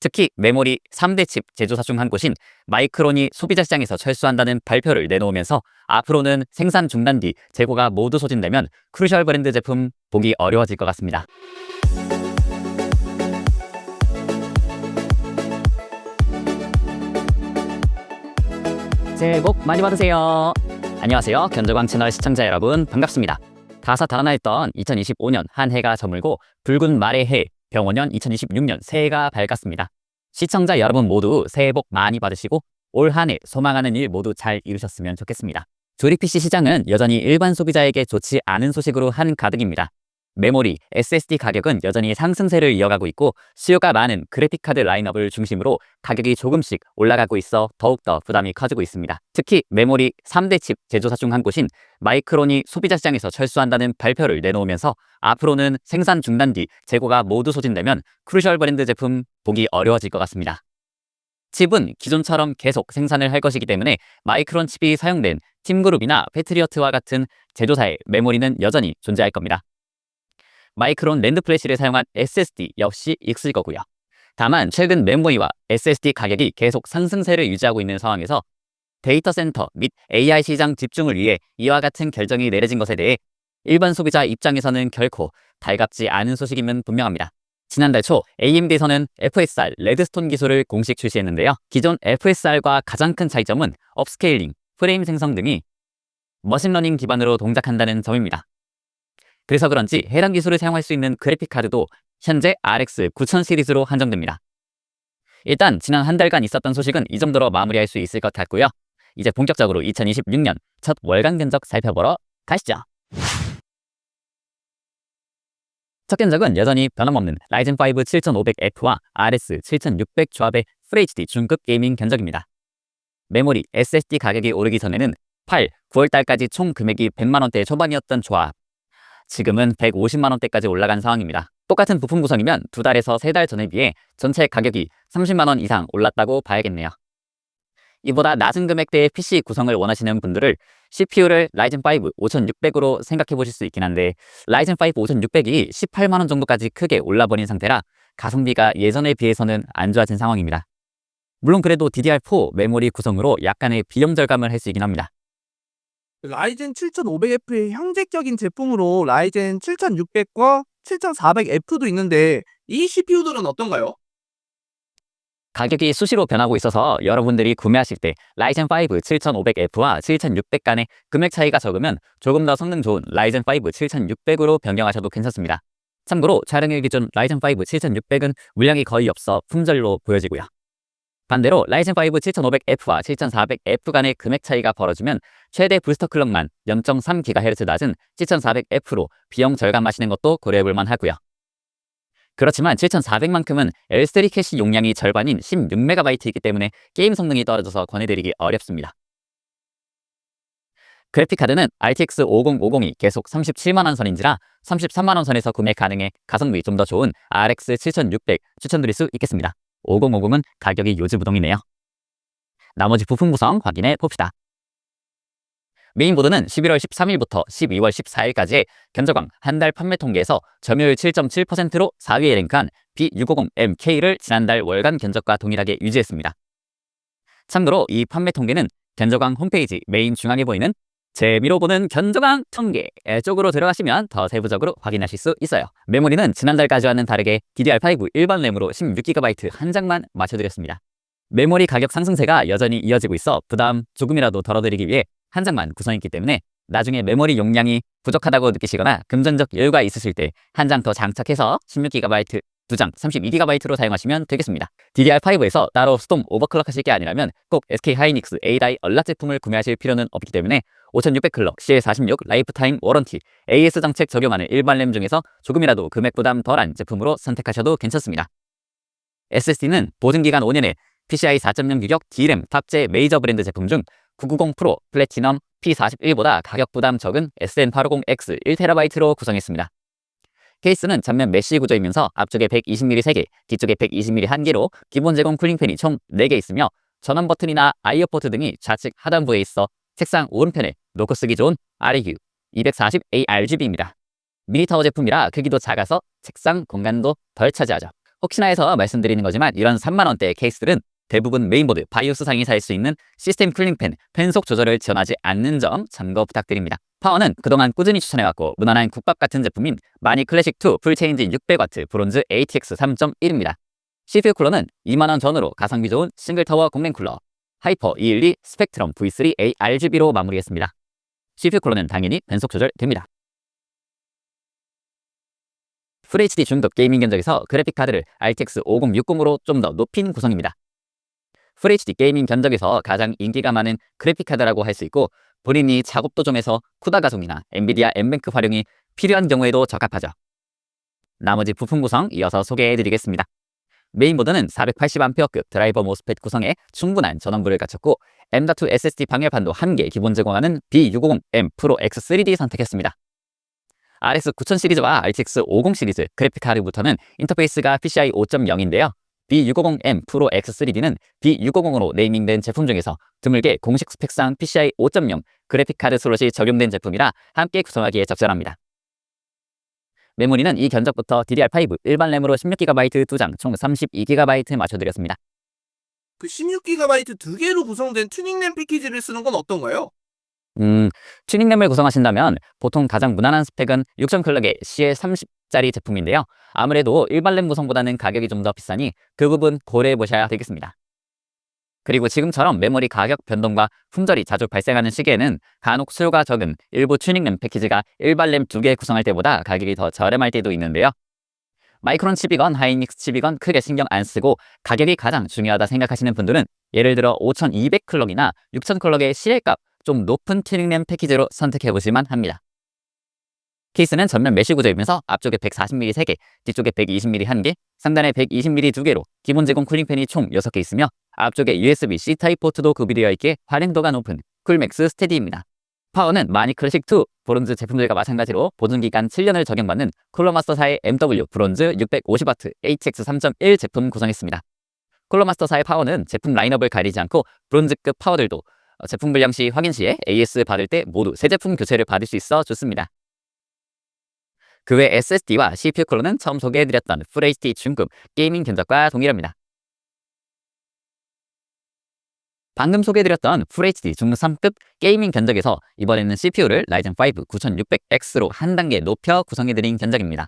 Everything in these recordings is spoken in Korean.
특히 메모리 3대 칩 제조사 중 한 곳인 마이크론이 소비자 시장에서 철수한다는 발표를 내놓으면서 앞으로는 생산 중단 뒤 재고가 모두 소진되면 크루셜 브랜드 제품 보기 어려워질 것 같습니다. 새해 복 많이 받으세요. 안녕하세요. 견적왕 채널 시청자 여러분, 반갑습니다. 다사다난했던 2025년 한 해가 저물고 붉은 말의 해 병원년 2026년 새해가 밝았습니다. 시청자 여러분 모두 새해 복 많이 받으시고 올 한 해 소망하는 일 모두 잘 이루셨으면 좋겠습니다. 조립 PC 시장은 여전히 일반 소비자에게 좋지 않은 소식으로 한가득입니다. 메모리, SSD 가격은 여전히 상승세를 이어가고 있고 수요가 많은 그래픽카드 라인업을 중심으로 가격이 조금씩 올라가고 있어 더욱더 부담이 커지고 있습니다. 특히 메모리 3대 칩 제조사 중 한 곳인 마이크론이 소비자 시장에서 철수한다는 발표를 내놓으면서 앞으로는 생산 중단 뒤 재고가 모두 소진되면 크루셜 브랜드 제품 보기 어려워질 것 같습니다. 칩은 기존처럼 계속 생산을 할 것이기 때문에 마이크론 칩이 사용된 팀그룹이나 패트리어트와 같은 제조사의 메모리는 여전히 존재할 겁니다. 마이크론 랜드 플래시를 사용한 SSD 역시 있을 거고요. 다만 최근 메모리와 SSD 가격이 계속 상승세를 유지하고 있는 상황에서 데이터 센터 및 AI 시장 집중을 위해 이와 같은 결정이 내려진 것에 대해 일반 소비자 입장에서는 결코 달갑지 않은 소식임은 분명합니다. 지난달 초 AMD에서는 FSR 레드스톤 기술을 공식 출시했는데요. 기존 FSR과 가장 큰 차이점은 업스케일링, 프레임 생성 등이 머신러닝 기반으로 동작한다는 점입니다. 그래서 그런지 해당 기술을 사용할 수 있는 그래픽카드도 현재 RX 9000 시리즈로 한정됩니다. 일단 지난 한 달간 있었던 소식은 이 정도로 마무리할 수 있을 것 같고요. 이제 본격적으로 2026년 첫 월간 견적 살펴보러 가시죠. 첫 견적은 여전히 변함없는 라이젠 5 7500F와 RS 7600 조합의 FHD 중급 게이밍 견적입니다. 메모리, SSD 가격이 오르기 전에는 9월달까지 총 금액이 100만원대 초반이었던 조합, 지금은 150만원대까지 올라간 상황입니다. 똑같은 부품 구성이면 2달에서 3달 전에 비해 전체 가격이 30만원 이상 올랐다고 봐야겠네요. 이보다 낮은 금액대의 PC 구성을 원하시는 분들을 CPU를 라이젠 5 5600으로 생각해 보실 수 있긴 한데 라이젠 5 5600이 18만원 정도까지 크게 올라버린 상태라 가성비가 예전에 비해서는 안 좋아진 상황입니다. 물론 그래도 DDR4 메모리 구성으로 약간의 비용 절감을 할 수 있긴 합니다. 라이젠 7500F의 형제격인 제품으로 라이젠 7600과 7400F도 있는데 이 CPU들은 어떤가요? 가격이 수시로 변하고 있어서 여러분들이 구매하실 때 라이젠 5 7500F와 7600 간의 금액 차이가 적으면 조금 더 성능 좋은 라이젠 5 7600으로 변경하셔도 괜찮습니다. 참고로 촬영일 기준 라이젠 5 7600은 물량이 거의 없어 품절로 보여지고요. 반대로 라이젠 5 7500F와 7400F 간의 금액 차이가 벌어지면 최대 부스터 클럭만 0.3GHz 낮은 7400F로 비용 절감하시는 것도 고려해볼만 하고요. 그렇지만 7400만큼은 L3 캐시 용량이 절반인 16MB이기 때문에 게임 성능이 떨어져서 권해드리기 어렵습니다. 그래픽카드는 RTX 5050이 계속 37만원 선인지라 33만원 선에서 구매 가능해 가성비 좀 더 좋은 RX 7600 추천드릴 수 있겠습니다. 5050은 가격이 요지부동이네요. 나머지 부품 구성 확인해 봅시다. 메인보드는 11월 13일부터 12월 14일까지의 견적왕 한 달 판매 통계에서 점유율 7.7%로 4위에 랭크한 B650MK를 지난달 월간 견적과 동일하게 유지했습니다. 참고로 이 판매 통계는 견적왕 홈페이지 메인 중앙에 보이는 재미로 보는 견적왕 통계 쪽으로 들어가시면 더 세부적으로 확인하실 수 있어요. 메모리는 지난달까지와는 다르게 DDR5 일반 램으로 16GB 한 장만 맞춰드렸습니다. 메모리 가격 상승세가 여전히 이어지고 있어 부담 조금이라도 덜어드리기 위해 한 장만 구성했기 때문에 나중에 메모리 용량이 부족하다고 느끼시거나 금전적 여유가 있으실 때 한 장 더 장착해서 16GB 2장 32GB로 사용하시면 되겠습니다. DDR5에서 따로 수동 오버클럭 하실 게 아니라면 꼭 SK 하이닉스 A-die 얼라 제품을 구매하실 필요는 없기 때문에 5600 클럭 CL46 라이프타임 워런티 AS 정책 적용하는 일반 램 중에서 조금이라도 금액 부담 덜한 제품으로 선택하셔도 괜찮습니다. SSD는 보증기간 5년에 PCI 4.0 규격 D램 탑재 메이저 브랜드 제품 중 990 프로 플래티넘 P41보다 가격 부담 적은 SN850X 1TB로 구성했습니다. 케이스는 전면 메쉬 구조이면서 앞쪽에 120mm 3개, 뒤쪽에 120mm 1개로 기본 제공 쿨링팬이 총 4개 있으며 전원 버튼이나 아이어 포트 등이 좌측 하단부에 있어 책상 오른편에 놓고 쓰기 좋은 REQ 240A RGB입니다. 미니타워 제품이라 크기도 작아서 책상 공간도 덜 차지하죠. 혹시나 해서 말씀드리는 거지만 이런 3만 원대의 케이스들은 대부분 메인보드, 바이오스 상이 살 수 있는 시스템 쿨링팬, 팬속 조절을 지원하지 않는 점 참고 부탁드립니다. 파워는 그동안 꾸준히 추천해왔고 무난한 국밥 같은 제품인 마니 클래식2 풀체인지 600W 브론즈 ATX 3.1입니다. CPU 쿨러는 2만 원 전후로 가성비 좋은 싱글타워 공랭 쿨러 하이퍼 212 스펙트럼 V3A RGB로 마무리했습니다. CPU 쿨러는 당연히 변속 조절됩니다. FHD 중급 게이밍 견적에서 그래픽카드를 RTX 5060으로 좀 더 높인 구성입니다. FHD 게이밍 견적에서 가장 인기가 많은 그래픽카드라고 할 수 있고 본인이 작업도 좀 해서 쿠다 가속이나 엔비디아 엠뱅크 활용이 필요한 경우에도 적합하죠. 나머지 부품 구성 이어서 소개해드리겠습니다. 메인보드는 480A급 드라이버 모스펫 구성에 충분한 전원부를 갖췄고 M.2 SSD 방열판도 1개 기본 제공하는 B650M 프로 X3D 선택했습니다. RX 9000 시리즈와 RTX 50 시리즈 그래픽카드부터는 인터페이스가 PCI 5.0인데요. B650M 프로 X3D는 B650으로 네이밍된 제품 중에서 드물게 공식 스펙상 PCI 5.0 그래픽카드 슬롯이 적용된 제품이라 함께 구성하기에 적절합니다. 메모리는 이 견적부터 DDR5 일반 램으로 16GB 2장 총 32GB 맞춰드렸습니다. 그 16GB 2개로 구성된 튜닝램 패키지를 쓰는 건 어떤가요? 튜닝램을 구성하신다면 보통 가장 무난한 스펙은 6000 클럭의 CL30짜리 제품인데요. 아무래도 일반 램 구성보다는 가격이 좀 더 비싸니 그 부분 고려해 보셔야 되겠습니다. 그리고 지금처럼 메모리 가격 변동과 품절이 자주 발생하는 시기에는 간혹 수요가 적은 일부 튜닝램 패키지가 일반 램 2개 구성할 때보다 가격이 더 저렴할 때도 있는데요. 마이크론 칩이건 하이닉스 칩이건 크게 신경 안 쓰고 가격이 가장 중요하다 생각하시는 분들은 예를 들어 5200 클럭이나 6000 클럭의 CL값 좀 높은 튜닝램 패키지로 선택해 보실만 합니다. 케이스는 전면 메쉬 구조이면서 앞쪽에 140mm 3개, 뒤쪽에 120mm 1개, 상단에 120mm 2개로 기본 제공 쿨링팬이 총 6개 있으며 앞쪽에 USB-C 타입 포트도 구비되어 있기에 활용도가 높은 쿨맥스 스테디입니다. 파워는 마니 클래식2 브론즈 제품들과 마찬가지로 보증기간 7년을 적용받는 쿨러마스터사의 MW 브론즈 650W ATX 3.1 제품 구성했습니다. 쿨러마스터사의 파워는 제품 라인업을 가리지 않고 브론즈급 파워들도 제품 불량 시 확인 시에 AS 받을 때 모두 새 제품 교체를 받을 수 있어 좋습니다. 그 외 SSD와 CPU 쿨러는 처음 소개해드렸던 FHD 중급 게이밍 견적과 동일합니다. 방금 소개해드렸던 FHD 중급 3급 게이밍 견적에서 이번에는 CPU를 라이젠 5 9600X로 한 단계 높여 구성해드린 견적입니다.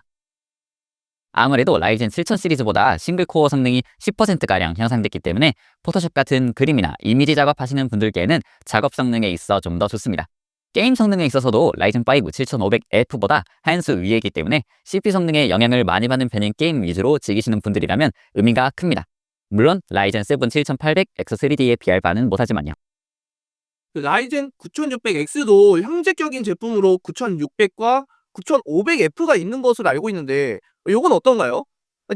아무래도 라이젠 7000 시리즈보다 싱글코어 성능이 10%가량 향상됐기 때문에 포토샵 같은 그림이나 이미지 작업하시는 분들께는 작업 성능에 있어 좀 더 좋습니다. 게임 성능에 있어서도 라이젠 5 7500F보다 한 수 위이기 때문에 CPU 성능에 영향을 많이 받는 편인 게임 위주로 즐기시는 분들이라면 의미가 큽니다. 물론 라이젠 7 7800 X3D에 비할 바는 못하지만요. 그 라이젠 9600X도 형제격인 제품으로 9600과 9500F가 있는 것으로 알고 있는데 이건 어떤가요?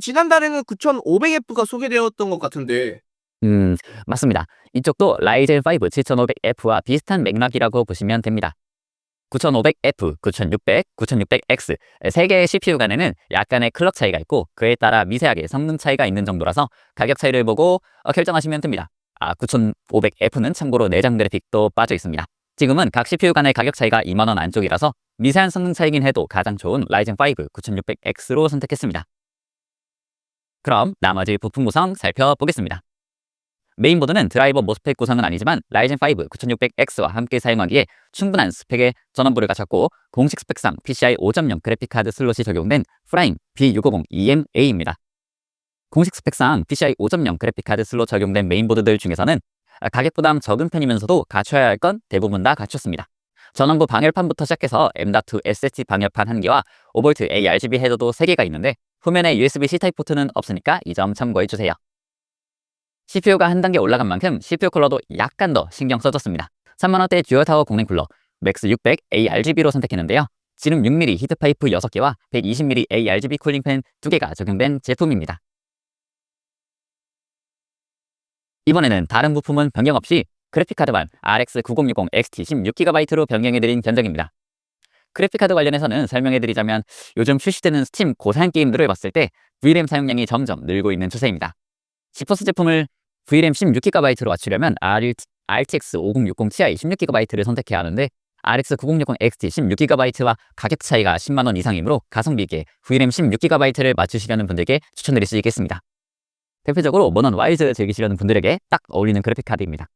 지난달에는 9500F가 소개되었던 것 같은데. 맞습니다. 이쪽도 라이젠 5 7500F와 비슷한 맥락이라고 보시면 됩니다. 9500F, 9600, 9600X 3개의 CPU 간에는 약간의 클럭 차이가 있고 그에 따라 미세하게 성능 차이가 있는 정도라서 가격 차이를 보고 결정하시면 됩니다. 9500F는 참고로 내장 그래픽도 빠져 있습니다. 지금은 각 CPU 간의 가격 차이가 2만원 안쪽이라서 미세한 성능 차이긴 해도 가장 좋은 라이젠 5 9600X로 선택했습니다. 그럼 나머지 부품 구성 살펴보겠습니다. 메인보드는 드라이버 모스펫 구성은 아니지만 라이젠 5 9600X와 함께 사용하기에 충분한 스펙의 전원부를 갖췄고 공식 스펙상 PCI 5.0 그래픽카드 슬롯이 적용된 프라임 B650EMA입니다. 공식 스펙상 PCI 5.0 그래픽카드 슬롯 적용된 메인보드들 중에서는 가격 부담 적은 편이면서도 갖춰야 할 건 대부분 다 갖췄습니다. 전원부 방열판부터 시작해서 M.2 SSD 방열판 1개와 5V ARGB 헤더도 3개가 있는데 후면에 USB-C 타입 포트는 없으니까 이 점 참고해주세요. CPU가 한 단계 올라간 만큼 CPU 쿨러도 약간 더 신경 써줬습니다. 3만원대 듀얼타워 공랭 쿨러 맥스 600 ARGB로 선택했는데요. 지름 6mm 히트파이프 6개와 120mm ARGB 쿨링팬 2개가 적용된 제품입니다. 이번에는 다른 부품은 변경 없이 그래픽카드만 RX 9060 XT 16GB로 변경해드린 견적입니다. 그래픽카드 관련해서는 설명해드리자면 요즘 출시되는 스팀 고사양 게임들을 봤을 때 VRAM 사용량이 점점 늘고 있는 추세입니다. 지포스 제품을 VRAM 16GB로 맞추려면 RTX 5060 Ti 16GB를 선택해야 하는데 RX 9060 XT 16GB와 가격 차이가 10만원 이상이므로 가성비 있게 VRAM 16GB를 맞추시려는 분들께 추천드릴 수 있겠습니다. 대표적으로 모넌 와일드 즐기시려는 분들에게 딱 어울리는 그래픽카드입니다.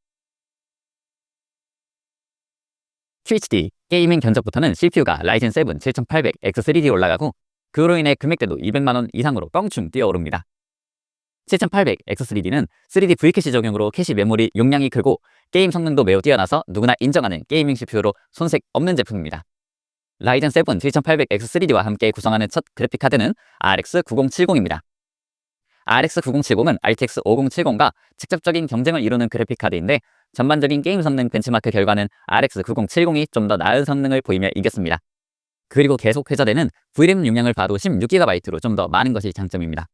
QHD 게이밍 견적부터는 CPU가 라이젠 7 7800X3D 올라가고 그로 인해 금액대도 200만원 이상으로 껑충 뛰어오릅니다. 7800X3D는 3D V캐시 적용으로 캐시 메모리 용량이 크고 게임 성능도 매우 뛰어나서 누구나 인정하는 게이밍 CPU로 손색 없는 제품입니다. 라이젠 7 7800X3D와 함께 구성하는 첫 그래픽카드는 RX 9070입니다. RX 9070은 RTX 5070과 직접적인 경쟁을 이루는 그래픽카드인데 전반적인 게임 성능 벤치마크 결과는 RX 9070이 좀 더 나은 성능을 보이며 이겼습니다. 그리고 계속 회자되는 VRAM 용량을 봐도 16GB로 좀 더 많은 것이 장점입니다.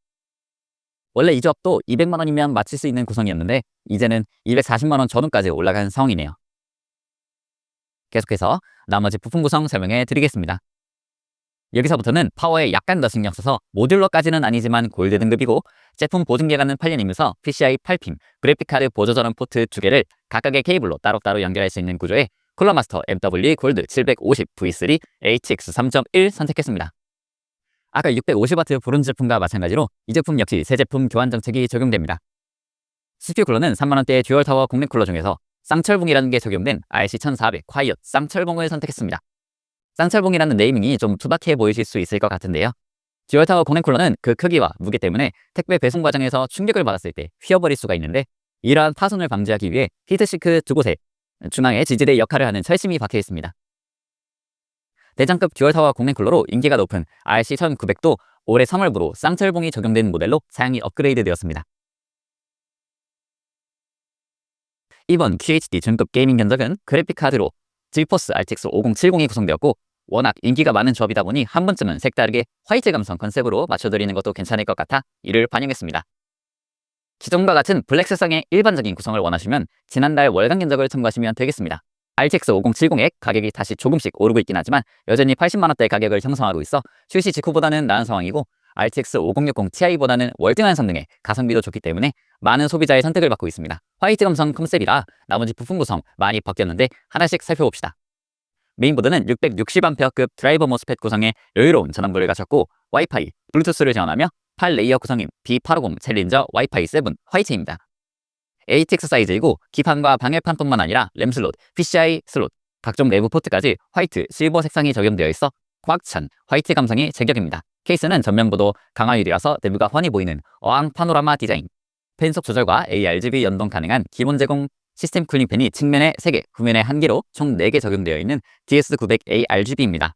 원래 이 조합도 200만원이면 맞출 수 있는 구성이었는데 이제는 240만원 전후까지 올라간 상황이네요. 계속해서 나머지 부품 구성 설명해 드리겠습니다. 여기서부터는 파워에 약간 더 신경 써서 모듈러까지는 아니지만 골드 등급이고 제품 보증기간은 8년이면서 PCI 8핀, 그래픽카드 보조 전원 포트 2개를 각각의 케이블로 따로따로 연결할 수 있는 구조의 쿨러마스터 MW 골드 750 V3 HX 3.1 선택했습니다. 아까 650W 브론즈 제품과 마찬가지로 이 제품 역시 새 제품 교환 정책이 적용됩니다. CPU 쿨러는 3만원대의 듀얼타워 공랭 쿨러 중에서 쌍철봉이라는 게 적용된 RC1400 콰이엇 쌍철봉을 선택했습니다. 쌍철봉이라는 네이밍이 좀 투박해 보이실 수 있을 것 같은데요. 듀얼타워 공랭 쿨러는 그 크기와 무게 때문에 택배 배송 과정에서 충격을 받았을 때 휘어버릴 수가 있는데 이러한 파손을 방지하기 위해 히트시크 두 곳에 중앙에 지지대 역할을 하는 철심이 박혀 있습니다. 대장급 듀얼타워 공랭 쿨러로 인기가 높은 RC1900도 올해 3월부로 쌍철봉이 적용된 모델로 사양이 업그레이드 되었습니다. 이번 QHD 중급 게이밍 견적은 그래픽카드로 지포스 RTX 5070이 구성되었고 워낙 인기가 많은 조합이다 보니 한 번쯤은 색다르게 화이트 감성 컨셉으로 맞춰드리는 것도 괜찮을 것 같아 이를 반영했습니다. 기존과 같은 블랙 색상의 일반적인 구성을 원하시면 지난달 월간 견적을 참고하시면 되겠습니다. RTX 5070의 가격이 다시 조금씩 오르고 있긴 하지만 여전히 80만원대 가격을 형성하고 있어 출시 직후보다는 나은 상황이고 RTX 5060 Ti보다는 월등한 성능에 가성비도 좋기 때문에 많은 소비자의 선택을 받고 있습니다. 화이트 감성 컨셉이라 나머지 부품 구성 많이 바뀌었는데 하나씩 살펴봅시다. 메인보드는 660A급 드라이버 모스펫 구성의 여유로운 전원부를 갖췄고 와이파이, 블루투스를 지원하며 8레이어 구성인 B850 챌린저 와이파이 7 화이트입니다. ATX 사이즈이고 기판과 방열판뿐만 아니라 램 슬롯, PCI 슬롯, 각종 내부 포트까지 화이트, 실버 색상이 적용되어 있어 꽉 찬 화이트 감성이 제격입니다. 케이스는 전면부도 강화유리라서 내부가 훤히 보이는 어항 파노라마 디자인, 펜속 조절과 ARGB 연동 가능한 기본 제공 시스템 쿨링 팬이 측면에 3개, 후면에 1개로 총 4개 적용되어 있는 DS900 ARGB입니다.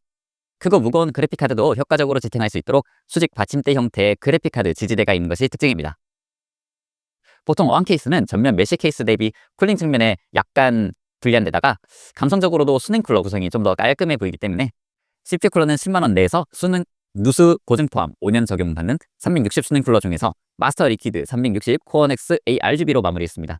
크고 무거운 그래픽카드도 효과적으로 지탱할 수 있도록 수직 받침대 형태의 그래픽카드 지지대가 있는 것이 특징입니다. 보통 어항 케이스는 전면 메쉬 케이스 대비 쿨링 측면에 약간 불리한 데다가 감성적으로도 수냉 쿨러 구성이 좀 더 깔끔해 보이기 때문에 CPU 쿨러는 10만원 내에서 누수 보증 포함 5년 적용받는 360 수냉 쿨러 중에서 마스터 리퀴드 360 코어 넥스 ARGB로 마무리했습니다.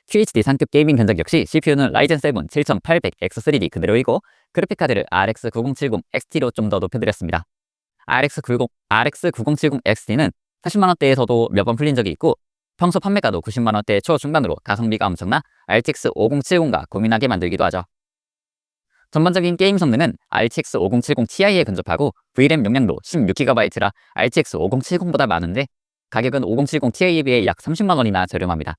QHD 상급 게이밍 견적 역시 CPU는 라이젠 7 7800X3D 그대로이고 그래픽카드를 RX 9070 XT로 좀 더 높여드렸습니다. RX 9070 XT는 80만원대에서도 몇 번 풀린 적이 있고 평소 판매가도 90만원대 초중반으로 가성비가 엄청나 RTX 5070과 고민하게 만들기도 하죠. 전반적인 게임 성능은 RTX 5070 Ti에 근접하고 VRAM 용량도 16GB라 RTX 5070보다 많은데 가격은 5070 Ti에 비해 약 30만원이나 저렴합니다.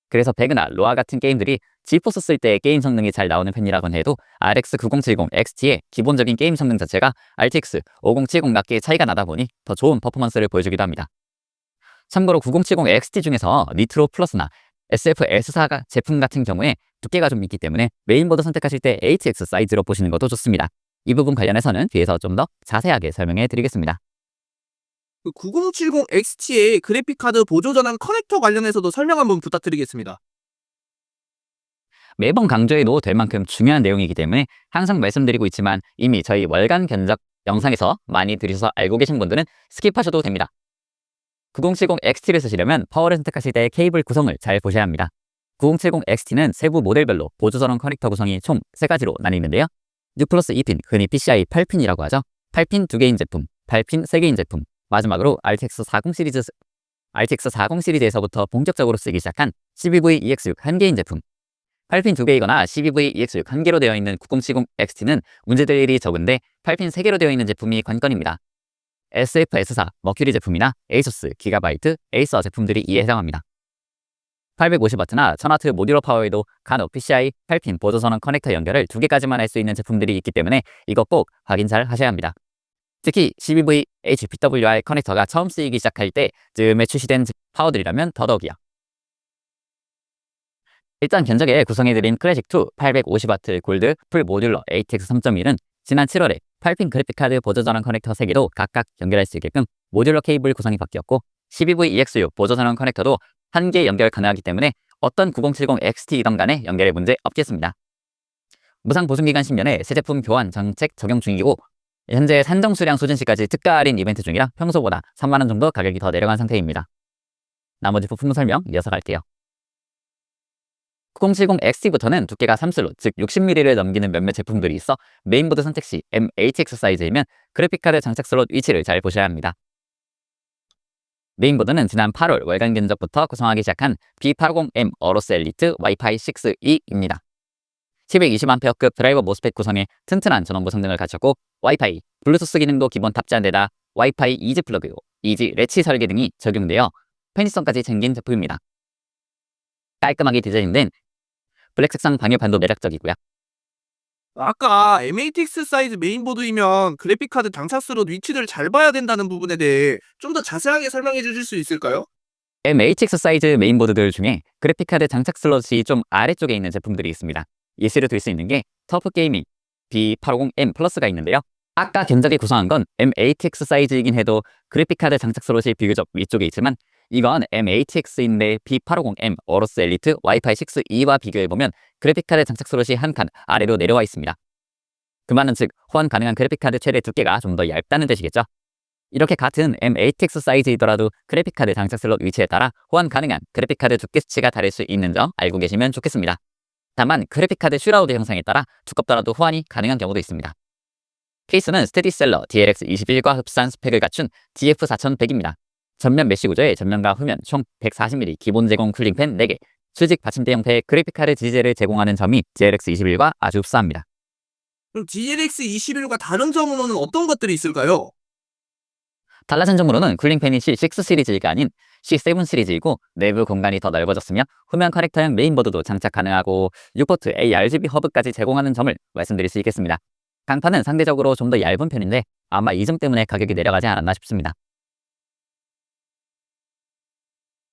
그래서 배그나 로아 같은 게임들이 지포스 쓸 때 게임 성능이 잘 나오는 편이라곤 해도 RX 9070 XT의 기본적인 게임 성능 자체가 RTX 5070 낮게 차이가 나다 보니 더 좋은 퍼포먼스를 보여주기도 합니다. 참고로 9070 XT 중에서 니트로 플러스나 SF S4 제품 같은 경우에 두께가 좀 있기 때문에 메인보드 선택하실 때 ATX 사이즈로 보시는 것도 좋습니다. 이 부분 관련해서는 뒤에서 좀 더 자세하게 설명해 드리겠습니다. 9070 XT의 그래픽카드 보조 전환 커넥터 관련해서도 설명 한번 부탁드리겠습니다. 매번 강조해도 될 만큼 중요한 내용이기 때문에 항상 말씀드리고 있지만 이미 저희 월간 견적 영상에서 많이 들으셔서 알고 계신 분들은 스킵하셔도 됩니다. 9070 XT를 쓰시려면 파워를 선택하실 때 케이블 구성을 잘 보셔야 합니다. 9070 XT는 세부 모델별로 보조 전원 커넥터 구성이 총 3가지로 나뉘는데요. 6+2핀, 흔히 PCI 8핀이라고 하죠. 8핀 2개인 제품, 8핀 3개인 제품, 마지막으로 RTX 40 시리즈에서부터 본격적으로 쓰기 시작한 CBV EX6 1개인 제품. 8핀 2개이거나 CVV-EX6 1개로 되어 있는 9070XT는 문제될 일이 적은데 8핀 3개로 되어 있는 제품이 관건입니다. SF, S4, 머큐리 제품이나 에이수스, 기가바이트, 에이서 제품들이 이에 해당합니다. 850W나 1000W 모듈러 파워에도 간혹 PCI 8핀 보조선언 커넥터 연결을 2개까지만 할 수 있는 제품들이 있기 때문에 이거 꼭 확인 잘 하셔야 합니다. 특히 CVV, HPWR 커넥터가 처음 쓰이기 시작할 때 즈음에 출시된 파워들이라면 더더욱이요. 일단 견적에 구성해드린 클래식2 850W 골드 풀 모듈러 ATX 3.1은 지난 7월에 8핀 그래픽카드 보조전원 커넥터 3개도 각각 연결할 수 있게끔 모듈러 케이블 구성이 바뀌었고 CVV-EX6 보조전원 커넥터도 1개 연결 가능하기 때문에 어떤 9070XT이던 간에 연결에 문제 없겠습니다. 무상 보증기간 10년에 새 제품 교환 정책 적용 중이고 현재 산정 수량 소진 시까지 특가 할인 이벤트 중이라 평소보다 3만원 정도 가격이 더 내려간 상태입니다. 나머지 부품 설명 이어서 갈게요. 9070XT부터는 두께가 3슬롯, 즉 60mm를 넘기는 몇몇 제품들이 있어 메인보드 선택 시 M-ATX 사이즈이면 그래픽카드 장착 슬롯 위치를 잘 보셔야 합니다. 메인보드는 지난 8월 월간 견적부터 구성하기 시작한 B850M 어로스 엘리트 와이파이 6E입니다. 720A급 드라이버 모스펫 구성에 튼튼한 전원부 성능을 갖췄고 와이파이, 블루투스 기능도 기본 탑재한 데다 와이파이 이지 플러그, 이지 레치 설계 등이 적용되어 편의성까지 챙긴 제품입니다. 깔끔하게 디자인된 블랙 색상 방열판도 매력적이고요. 아까 MATX 사이즈 메인보드이면 그래픽카드 장착 슬롯 위치를 잘 봐야 된다는 부분에 대해 좀 더 자세하게 설명해 주실 수 있을까요? MATX 사이즈 메인보드들 중에 그래픽카드 장착 슬롯이 좀 아래쪽에 있는 제품들이 있습니다. 예시로 들 수 있는 게 터프 게이밍 B850M 플러스가 있는데요. 아까 견적에 구성한 건 MATX 사이즈이긴 해도 그래픽카드 장착 슬롯이 비교적 위쪽에 있지만 이건 MATX인데 B850M 어로스 엘리트 와이파이 6E와 비교해보면 그래픽카드 장착 슬롯이 한 칸 아래로 내려와 있습니다. 그 말은 즉 호환 가능한 그래픽카드 최대 두께가 좀 더 얇다는 뜻이겠죠. 이렇게 같은 MATX 사이즈이더라도 그래픽카드 장착 슬롯 위치에 따라 호환 가능한 그래픽카드 두께 수치가 다를 수 있는 점 알고 계시면 좋겠습니다. 다만 그래픽카드 슈라우드 형상에 따라 두껍더라도 호환이 가능한 경우도 있습니다. 케이스는 스테디셀러 DLX21과 흡사한 스펙을 갖춘 DF4100입니다. 전면 메쉬 구조에 전면과 후면 총 140mm 기본 제공 쿨링팬 4개, 수직 받침대 형태의 그래픽카드 지지제를 제공하는 점이 DLX21과 아주 흡사합니다. 그럼 DLX21과 다른 점으로는 어떤 것들이 있을까요? 달라진 점으로는 쿨링팬이 C6 시리즈가 아닌 C7 시리즈이고 내부 공간이 더 넓어졌으며 후면 커넥터형 메인보드도 장착 가능하고 6포트 ARGB 허브까지 제공하는 점을 말씀드릴 수 있겠습니다. 강판은 상대적으로 좀 더 얇은 편인데 아마 이 점 때문에 가격이 내려가지 않았나 싶습니다.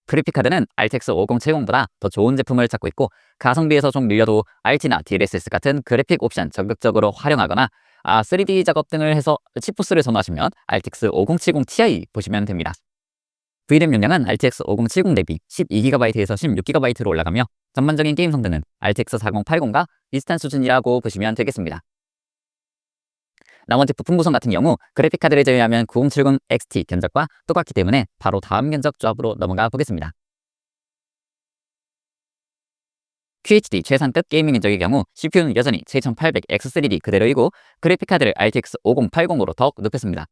그래픽카드는 RTX 5070보다 더 좋은 제품을 찾고 있고 가성비에서 좀 밀려도 RT나 DLSS 같은 그래픽 옵션 적극적으로 활용하거나 3D 작업 등을 해서 치프스를 선호하시면 RTX 5070 Ti 보시면 됩니다. VRAM 용량은 RTX 5070 대비 12GB에서 16GB로 올라가며 전반적인 게임 성능은 RTX 4080과 비슷한 수준이라고 보시면 되겠습니다. 나머지 부품 구성 같은 경우 그래픽카드를 제외하면 9070XT 견적과 똑같기 때문에 바로 다음 견적 조합으로 넘어가 보겠습니다. QHD 최상급 게이밍 견적의 경우 CPU는 여전히 7800X3D 그대로이고 그래픽카드를 RTX 5080으로 더욱 높였습니다.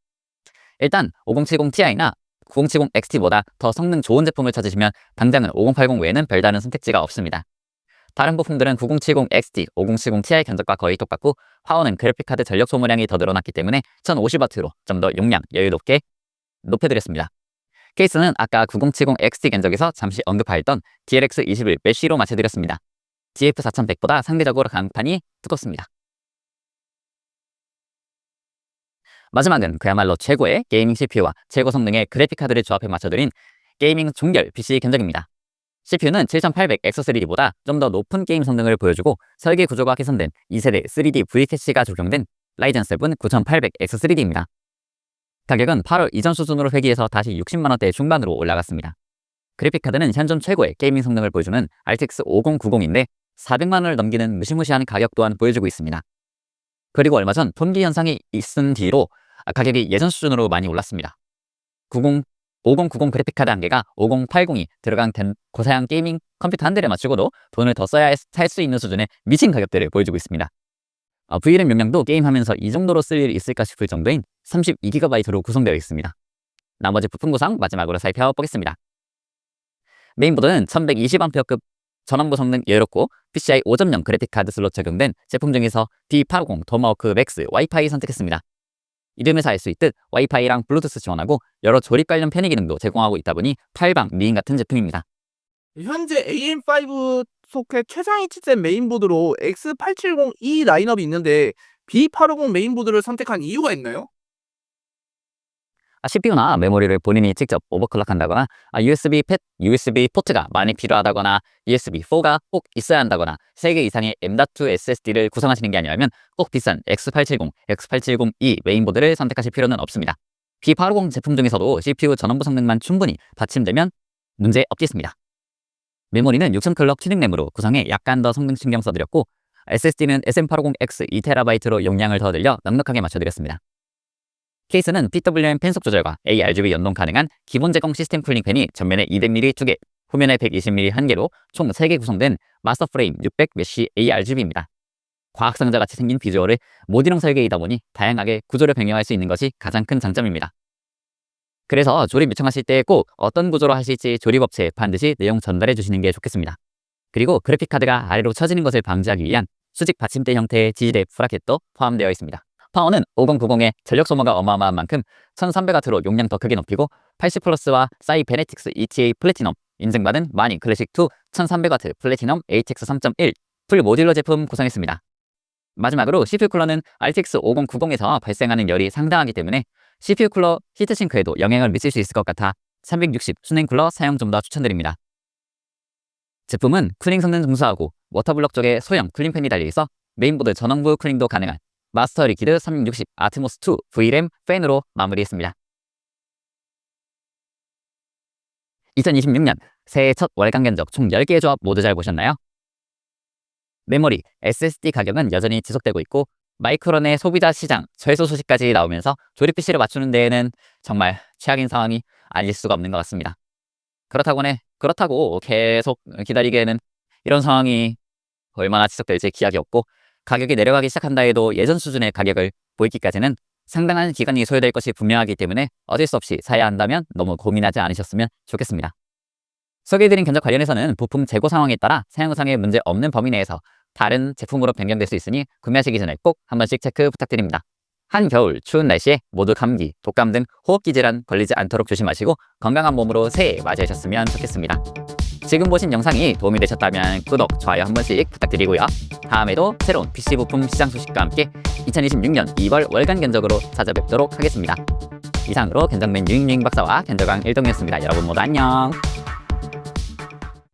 일단 5070 Ti나 9070XT보다 더 성능 좋은 제품을 찾으시면 당장은 5080 외에는 별다른 선택지가 없습니다. 다른 부품들은 9070XT, 5070 Ti 견적과 거의 똑같고 파워는 그래픽카드 전력 소모량이 더 늘어났기 때문에 1050W로 좀 더 용량 여유롭게 높여드렸습니다. 케이스는 아까 9070XT 견적에서 잠시 언급하였던 DLX21 메쉬로 맞춰드렸습니다. GF4100보다 상대적으로 강판이 두껍습니다. 마지막은 그야말로 최고의 게이밍 CPU와 최고 성능의 그래픽카드를 조합해 맞춰드린 게이밍 종결 PC 견적입니다. CPU는 7800X3D보다 좀 더 높은 게임 성능을 보여주고 설계 구조가 개선된 2세대 3D V캐시가 적용된 라이젠 7 9800X3D입니다. 가격은 8월 이전 수준으로 회귀해서 다시 60만원대 중반으로 올라갔습니다. 그래픽카드는 현존 최고의 게이밍 성능을 보여주는 RTX 5090인데 400만원을 넘기는 무시무시한 가격 또한 보여주고 있습니다. 그리고 얼마 전 폰기 현상이 있은 뒤로 가격이 예전 수준으로 많이 올랐습니다. 5090 그래픽카드 한 개가 5080이 들어간 고사양 게이밍 컴퓨터 한 대를 맞추고도 돈을 더 써야 살 수 있는 수준의 미친 가격대를 보여주고 있습니다. VRAM 용량도 게임하면서 이 정도로 쓸 일이 있을까 싶을 정도인 32GB로 구성되어 있습니다. 나머지 부품 구성 마지막으로 살펴보겠습니다. 메인보드는 1120A급 전원부 성능 여유롭고 PCI 5.0 그래픽카드 슬롯 적용된 제품 중에서 B850 토마호크 맥스 와이파이 선택했습니다. 이름에서 알 수 있듯 와이파이랑 블루투스 지원하고 여러 조립 관련 편의 기능도 제공하고 있다 보니 팔방 미인 같은 제품입니다. 현재 AM5 소켓 최상위 칩셋 메인보드로 X870E 라인업이 있는데 B850 메인보드를 선택한 이유가 있나요? CPU나 메모리를 본인이 직접 오버클럭한다거나 USB 포트가 많이 필요하다거나 USB4가 꼭 있어야 한다거나 3개 이상의 M.2 SSD를 구성하시는 게 아니라면 꼭 비싼 X870, X870E 메인보드를 선택하실 필요는 없습니다. B850 제품 중에서도 CPU 전원부 성능만 충분히 받침되면 문제 없겠습니다. 메모리는 6000클럭 튜닝램으로 구성해 약간 더 성능 신경 써드렸고 SSD는 SM850X 2TB로 용량을 더 늘려 넉넉하게 맞춰드렸습니다. 케이스는 PWM 팬속 조절과 ARGB 연동 가능한 기본 제공 시스템 쿨링 팬이 전면에 200mm 2개, 후면에 120mm 1개로 총 3개 구성된 마스터 프레임 600 메쉬 ARGB입니다. 과학상자같이 생긴 비주얼의 모듈형 설계이다 보니 다양하게 구조를 변경할 수 있는 것이 가장 큰 장점입니다. 그래서 조립 요청하실 때 꼭 어떤 구조로 하실지 조립업체에 반드시 내용 전달해 주시는 게 좋겠습니다. 그리고 그래픽카드가 아래로 처지는 것을 방지하기 위한 수직 받침대 형태의 지지대 브라켓도 포함되어 있습니다. 파워는 5090의 전력 소모가 어마어마한 만큼 1300W로 용량 더 크게 높이고 80플러스와 사이베네틱스 ETA 플래티넘 인증받은 마니 클래식2 1300W 플래티넘 ATX 3.1 풀 모듈러 제품 구성했습니다. 마지막으로 CPU 쿨러는 RTX 5090에서 발생하는 열이 상당하기 때문에 CPU 쿨러 히트싱크에도 영향을 미칠 수 있을 것 같아 360 순행 쿨러 사용 좀 더 추천드립니다. 제품은 쿨링 성능 중수하고 워터블럭 쪽에 소형 쿨링팬이 달려있어 메인보드 전원부 쿨링도 가능한 마스터 리퀴드 360 아트모스 2 V램 팬으로 마무리했습니다. 2026년 새해 첫 월간 견적 총 10개의 조합 모두 잘 보셨나요? 메모리, SSD 가격은 여전히 지속되고 있고 마이크론의 소비자 시장 최소 소식까지 나오면서 조립 PC를 맞추는 데에는 정말 최악인 상황이 아닐 수가 없는 것 같습니다. 그렇다고 계속 기다리기에는 이런 상황이 얼마나 지속될지 기약이 없고 가격이 내려가기 시작한다 해도 예전 수준의 가격을 보이기까지는 상당한 기간이 소요될 것이 분명하기 때문에 어쩔 수 없이 사야 한다면 너무 고민하지 않으셨으면 좋겠습니다. 소개해드린 견적 관련해서는 부품 재고 상황에 따라 사용상의 문제 없는 범위 내에서 다른 제품으로 변경될 수 있으니 구매하시기 전에 꼭 한 번씩 체크 부탁드립니다. 한겨울 추운 날씨에 모두 감기, 독감 등 호흡기 질환 걸리지 않도록 조심하시고 건강한 몸으로 새해 맞이하셨으면 좋겠습니다. 지금 보신 영상이 도움이 되셨다면 구독, 좋아요 한 번씩 부탁드리고요. 다음에도 새로운 PC 부품 시장 소식과 함께 2026년 2월 월간 견적으로 찾아뵙도록 하겠습니다. 이상으로 견적맨 유잉유잉 박사와 견적왕 일동이었습니다. 여러분 모두 안녕.